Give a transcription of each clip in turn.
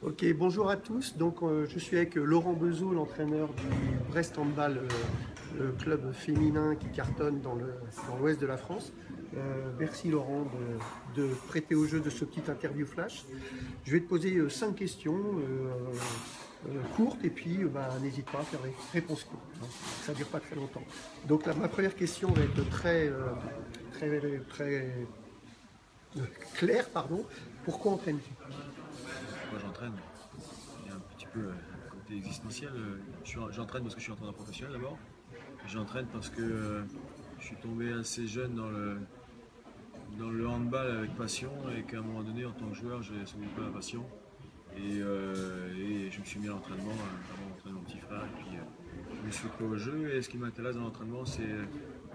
Ok, bonjour à tous. Donc, je suis avec Laurent Bezeau, l'entraîneur du Brest Handball, le club féminin qui cartonne dans l'ouest de la France. Merci Laurent de prêter au jeu de ce petit interview flash. Je vais te poser 5 questions courtes et puis n'hésite pas à faire des réponses courtes. Hein. Ça ne dure pas très longtemps. Donc ma première question va être très claire. Pardon. Pourquoi entraînes-tu? Moi j'entraîne, il y a un petit peu un côté existentiel. J'entraîne parce que je suis entraîneur professionnel d'abord. J'entraîne parce que je suis tombé assez jeune dans le handball avec passion et qu'à un moment donné en tant que joueur j'ai sauvé pas la passion. Et je me suis mis à l'entraînement, avant d'entraîner mon petit frère. Et puis je me suis pris au jeu et ce qui m'intéresse dans l'entraînement c'est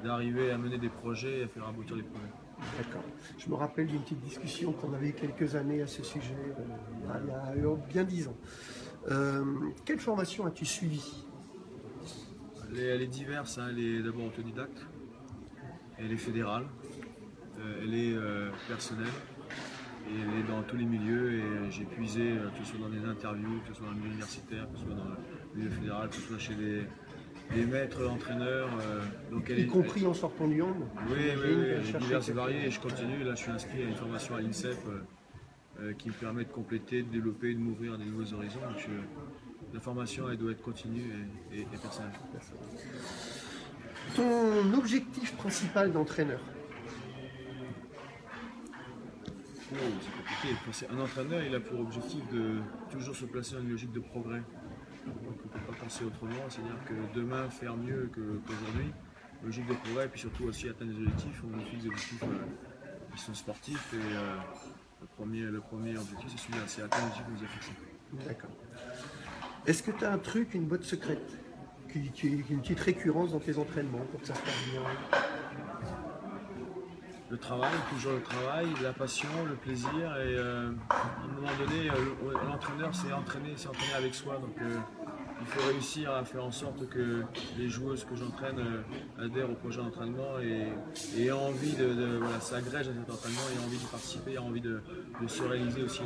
d'arriver à mener des projets et à faire aboutir des projets. D'accord. Je me rappelle d'une petite discussion qu'on avait eu quelques années à ce sujet, il y a bien 10 ans. Quelle formation as-tu suivi? Elle est diverse, hein. Elle est d'abord autodidacte, elle est fédérale, elle est personnelle et elle est dans tous les milieux et j'ai puisé, que ce soit dans des interviews, que ce soit dans le milieu universitaire, que ce soit dans le milieu fédéral, que ce soit chez des maîtres entraîneurs. Donc Y compris en sortant du hand? Oui, divers et variés et je continue. Là je suis inscrit à une formation à l'INSEP qui me permet de compléter, de développer, de m'ouvrir à des nouveaux horizons. Donc, la formation elle doit être continue et personnelle. Ton objectif principal d'entraîneur? Oh, c'est compliqué. Un entraîneur, il a pour objectif de toujours se placer dans une logique de progrès. Donc on ne peut pas penser autrement, c'est-à-dire que demain faire mieux qu'aujourd'hui, logique de progrès, et puis surtout aussi atteindre des objectifs. On fixe des objectifs qui sont sportifs et le premier objectif c'est celui-là, c'est atteindre l'objectif qu'on nous a fixé. D'accord. Est-ce que tu as un truc, une botte secrète, une petite récurrence dans tes entraînements pour que ça se passe bien? Le travail, toujours le travail, la passion, le plaisir et à un moment donné, l'entraîneur c'est entraîner avec soi. Donc il faut réussir à faire en sorte que les joueuses que j'entraîne adhèrent au projet d'entraînement et aient envie voilà, s'agrègent à cet entraînement, aient envie de participer, aient envie de se réaliser aussi.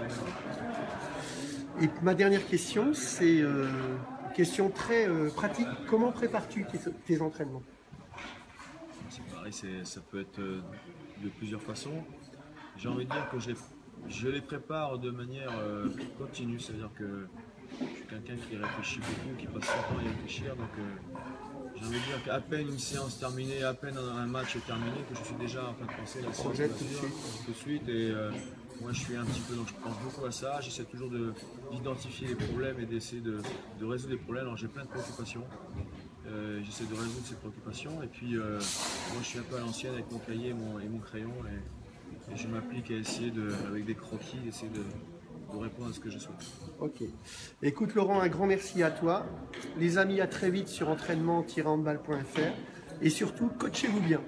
Et ma dernière question, c'est une question très pratique. Comment prépares-tu tes entraînements? C'est pareil, ça peut être de plusieurs façons. J'ai envie de dire que je les prépare de manière continue, c'est-à-dire que je suis quelqu'un qui réfléchit beaucoup, qui passe son temps à y réfléchir. Donc j'ai envie de dire qu'à peine une séance terminée, à peine un match est terminé, que je suis déjà en train de penser à la séance tout de suite. Et moi je suis un petit peu, donc je pense beaucoup à ça. J'essaie toujours d'identifier les problèmes et d'essayer de résoudre les problèmes. Alors j'ai plein de préoccupations. J'essaie de résoudre ces préoccupations et puis moi je suis un peu à l'ancienne avec mon cahier et mon crayon et je m'applique à essayer avec des croquis, d'essayer de répondre à ce que je souhaite. Ok. Écoute Laurent, un grand merci à toi. Les amis, à très vite sur entraînement-handball.fr et surtout, coachez-vous bien.